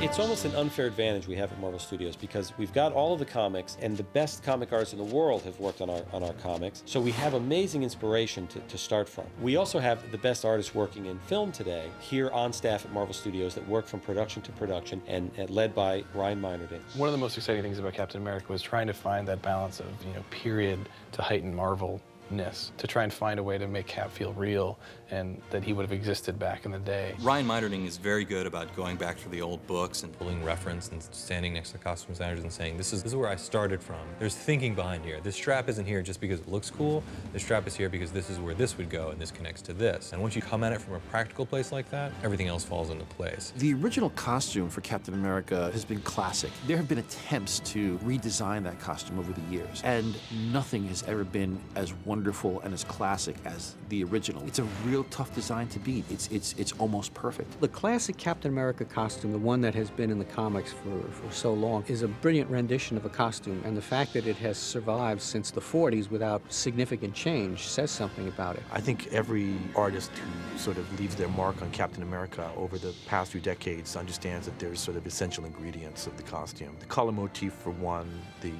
It's almost an unfair advantage we have at Marvel Studios because we've got all of the comics, and the best comic artists in the world have worked on our comics, so we have amazing inspiration to start from. We also have the best artists working in film today here on staff at Marvel Studios that work from production to production, and led by Ryan Meinerding. One of the most exciting things about Captain America was trying to find that balance of, period to heightened Marvel-ness, to try and find a way to make Cap feel real and that he would have existed back in the day. Ryan Meinerding is very good about going back to the old books and pulling reference and standing next to costume designers and saying, this is where I started from. There's thinking behind here. This strap isn't here just because it looks cool. This strap is here because this is where this would go and this connects to this. And once you come at it from a practical place like that, everything else falls into place. The original costume for Captain America has been classic. There have been attempts to redesign that costume over the years, and nothing has ever been as wonderful and as classic as the original. It's a real tough design to beat. It's almost perfect. The classic Captain America costume, the one that has been in the comics for so long, is a brilliant rendition of a costume, and the fact that it has survived since the 40s without significant change says something about it. I think every artist who sort of leaves their mark on Captain America over the past few decades understands that there's sort of essential ingredients of the costume. The color motif for one, the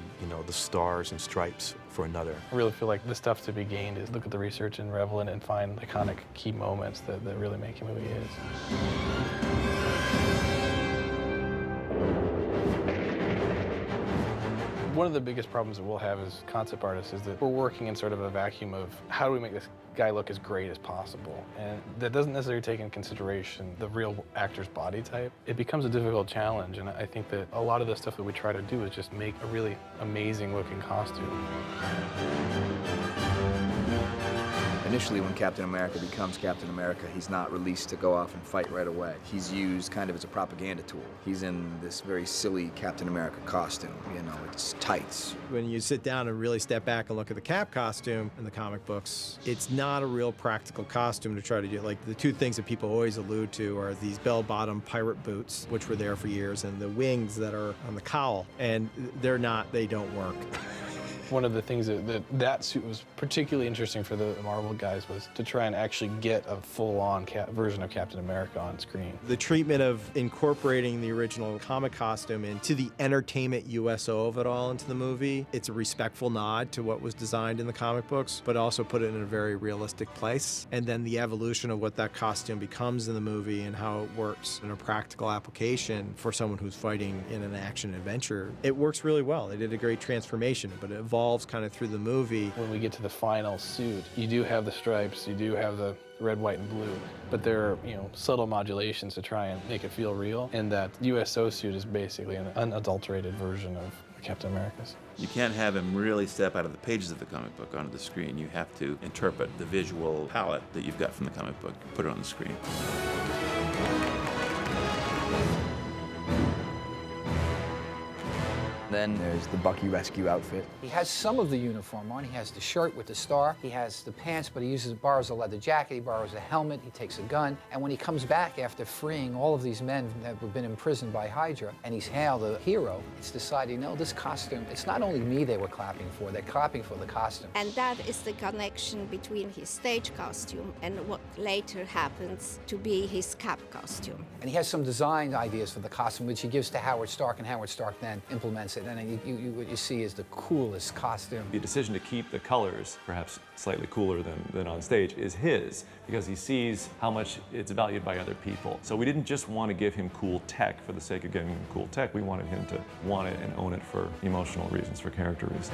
stars and stripes for another. I really feel like the stuff to be gained is look at the research and revel in it and find iconic key moments that really make a movie is. One of the biggest problems that we'll have as concept artists is that we're working in sort of a vacuum of how do we make this guy look as great as possible? And that doesn't necessarily take into consideration the real actor's body type. It becomes a difficult challenge, and I think that a lot of the stuff that we try to do is just make a really amazing looking costume. Initially, when Captain America becomes Captain America, he's not released to go off and fight right away. He's used kind of as a propaganda tool. He's in this very silly Captain America costume, it's tights. When you sit down and really step back and look at the Cap costume in the comic books, it's not a real practical costume to try to do. Like, the two things that people always allude to are these bell-bottom pirate boots, which were there for years, and the wings that are on the cowl, and they don't work. One of the things that suit was particularly interesting for the Marvel guys was to try and actually get a full-on version of Captain America on screen. The treatment of incorporating the original comic costume into the entertainment USO of it all into the movie, it's a respectful nod to what was designed in the comic books, but also put it in a very realistic place. And then the evolution of what that costume becomes in the movie and how it works in a practical application for someone who's fighting in an action-adventure, it works really well. They did a great transformation, but it evolves kind of through the movie. When we get to the final suit, you do have the stripes, you do have the red, white, and blue, but there are, subtle modulations to try and make it feel real, and that USO suit is basically an unadulterated version of Captain America's. You can't have him really step out of the pages of the comic book onto the screen. You have to interpret the visual palette that you've got from the comic book, put it on the screen. Then there's the Bucky rescue outfit. He has some of the uniform on. He has the shirt with the star. He has the pants, but he borrows a leather jacket. He borrows a helmet. He takes a gun. And when he comes back after freeing all of these men that have been imprisoned by Hydra, and he's hailed a hero, it's decided, this costume, it's not only me they were clapping for, they're clapping for the costume. And that is the connection between his stage costume and what later happens to be his Cap costume. And he has some design ideas for the costume, which he gives to Howard Stark, and Howard Stark then implements it. And then what you see is the coolest costume. The decision to keep the colors perhaps slightly cooler than on stage is his, because he sees how much it's valued by other people. So we didn't just want to give him cool tech for the sake of giving him cool tech. We wanted him to want it and own it for emotional reasons, for character reasons.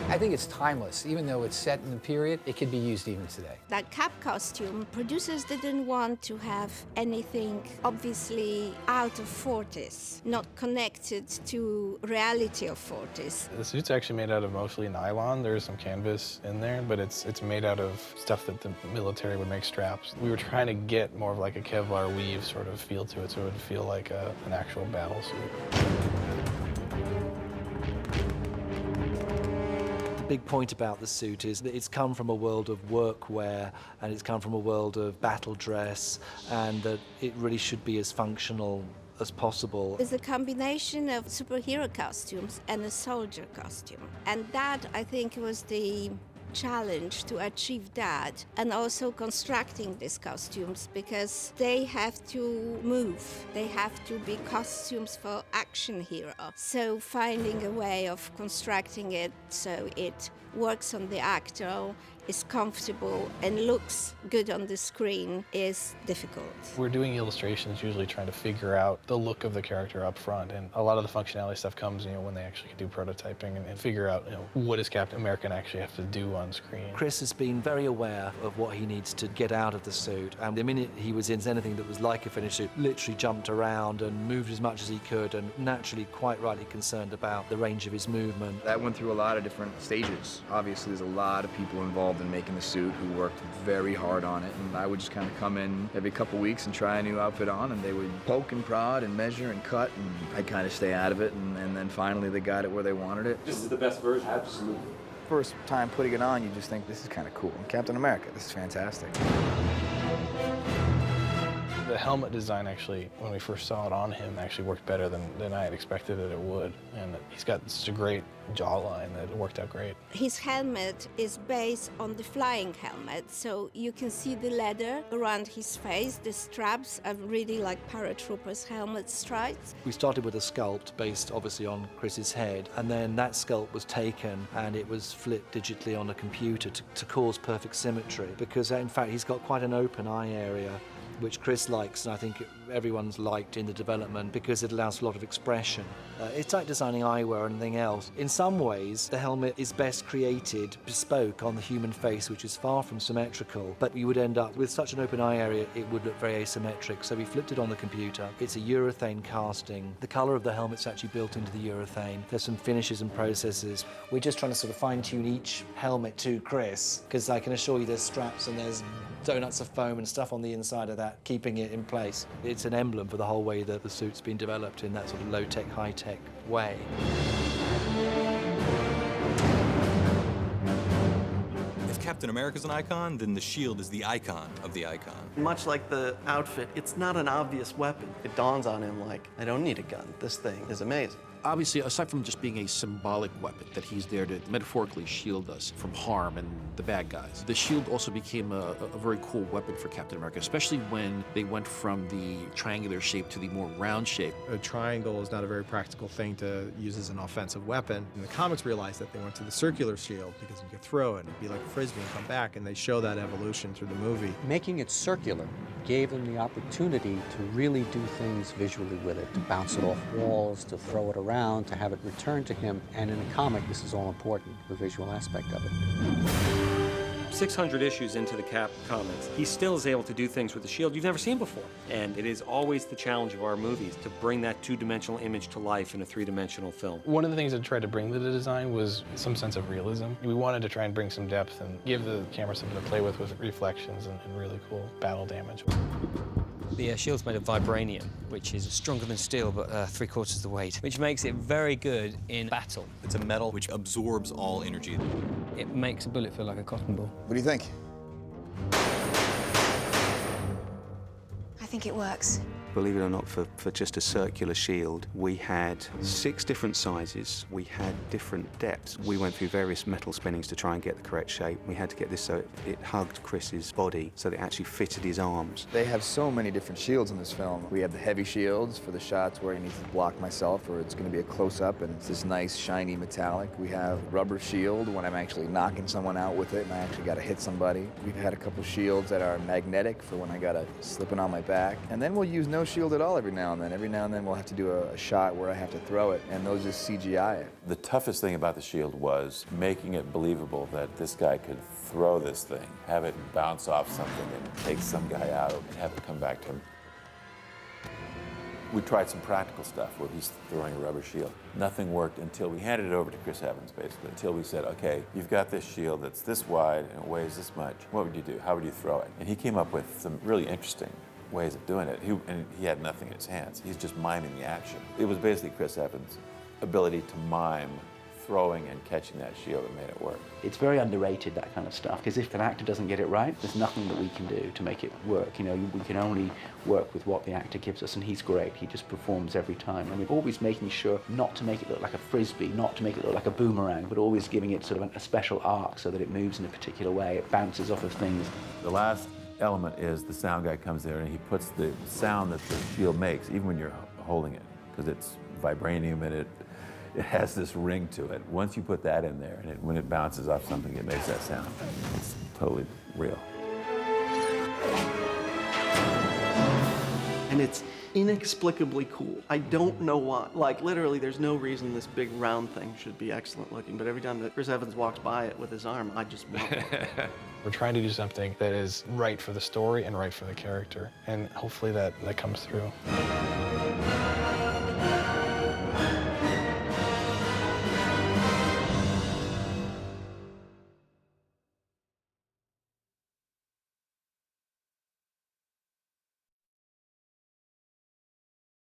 I think it's timeless. Even though it's set in the period, it could be used even today. That Cap costume, producers didn't want to have anything obviously out of 40s, not connected to reality of 40s. The suit's actually made out of mostly nylon. There's some canvas in there, but it's made out of stuff that the military would make straps. We were trying to get more of like a Kevlar weave sort of feel to it, so it would feel like an actual battle suit. Big point about the suit is that it's come from a world of workwear and it's come from a world of battle dress, and that it really should be as functional as possible. It's a combination of superhero costumes and a soldier costume, and that I think was the challenge to achieve that, and also constructing these costumes, because they have to move. They have to be costumes for action hero. So finding a way of constructing it so it works on the actor, is comfortable, and looks good on the screen is difficult. We're doing illustrations, usually trying to figure out the look of the character up front, and a lot of the functionality stuff comes, when they actually do prototyping and figure out, what does Captain America actually have to do on screen. Chris has been very aware of what he needs to get out of the suit, and the minute he was in anything that was like a finished suit, literally jumped around and moved as much as he could, and naturally quite rightly concerned about the range of his movement. That went through a lot of different stages. Obviously, there's a lot of people involved in making the suit who worked very hard on it, and I would just kind of come in every couple weeks and try a new outfit on, and they would poke and prod and measure and cut, and I'd kind of stay out of it, and then finally they got it where they wanted it. This is the best version? Absolutely. First time putting it on, you just think, this is kind of cool. Captain America, this is fantastic. The helmet design actually, when we first saw it on him, actually worked better than I had expected that it would. And he's got such a great jawline that it worked out great. His helmet is based on the flying helmet, so you can see the leather around his face. The straps are really like paratroopers' helmet stripes. We started with a sculpt based obviously on Chris's head, and then that sculpt was taken and it was flipped digitally on a computer to cause perfect symmetry, because in fact he's got quite an open eye area, which Chris likes, and I think everyone's liked in the development because it allows for a lot of expression. It's like designing eyewear or anything else. In some ways, the helmet is best created bespoke on the human face, which is far from symmetrical, but you would end up with such an open eye area, it would look very asymmetric. So we flipped it on the computer. It's a urethane casting. The color of the helmet's actually built into the urethane. There's some finishes and processes. We're just trying to sort of fine-tune each helmet to Chris, because I can assure you there's straps and there's donuts of foam and stuff on the inside of that, keeping it in place. It's an emblem for the whole way that the suit's been developed in that sort of low-tech, high-tech way. If Captain America's an icon, then the shield is the icon of the icon. Much like the outfit, it's not an obvious weapon. It dawns on him like, I don't need a gun. This thing is amazing. Obviously, aside from just being a symbolic weapon, that he's there to metaphorically shield us from harm and the bad guys, the shield also became a very cool weapon for Captain America, especially when they went from the triangular shape to the more round shape. A triangle is not a very practical thing to use as an offensive weapon. And the comics realized that they went to the circular shield because you could throw it, it'd be like a frisbee and come back, and they show that evolution through the movie. Making it circular gave them the opportunity to really do things visually with it, to bounce it off walls, to throw it around, to have it return to him. And in a comic, this is all important, the visual aspect of it. 600 issues into the Cap comics, he still is able to do things with the shield you've never seen before. And it is always the challenge of our movies to bring that two-dimensional image to life in a three-dimensional film. One of the things I tried to bring to the design was some sense of realism. We wanted to try and bring some depth and give the camera something to play with reflections and really cool battle damage. The shield's made of vibranium, which is stronger than steel, but 3/4 the weight, which makes it very good in battle. It's a metal which absorbs all energy. It makes a bullet feel like a cotton ball. What do you think? I think it works. Believe it or not, for just a circular shield, we had 6 different sizes. We had different depths. We went through various metal spinnings to try and get the correct shape. We had to get this so it hugged Chris's body, so that it actually fitted his arms. They have so many different shields in this film. We have the heavy shields for the shots where he needs to block myself, or it's going to be a close-up and it's this nice, shiny metallic. We have rubber shield when I'm actually knocking someone out with it and I actually got to hit somebody. We've had a couple shields that are magnetic for when I got to slip it on my back. And then we'll use no shield at all every now and then. Every now and then we'll have to do a shot where I have to throw it, and those just CGI it. The toughest thing about the shield was making it believable that this guy could throw this thing, have it bounce off something and take some guy out and have it come back to him. We tried some practical stuff where he's throwing a rubber shield. Nothing worked until we handed it over to Chris Evans, basically, until we said, okay, you've got this shield that's this wide and it weighs this much. What would you do? How would you throw it? And he came up with some really interesting ways of doing it. He had nothing in his hands. He's just miming the action. It was basically Chris Evans' ability to mime throwing and catching that shield that made it work. It's very underrated, that kind of stuff, because if an actor doesn't get it right, there's nothing that we can do to make it work. You know, we can only work with what the actor gives us, and he's great. He just performs every time. And we're always making sure not to make it look like a frisbee, not to make it look like a boomerang, but always giving it sort of a special arc so that it moves in a particular way. It bounces off of things. The last element is the sound guy comes there and he puts the sound that the shield makes, even when you're holding it, because it's vibranium and it has this ring to it. Once you put that in there, and when it bounces off something, it makes that sound. It's totally real. And it's inexplicably cool. I don't know why. Like, literally, there's no reason this big round thing should be excellent looking, but every time that Chris Evans walks by it with his arm, I just want one. We're trying to do something that is right for the story and right for the character, and hopefully that comes through.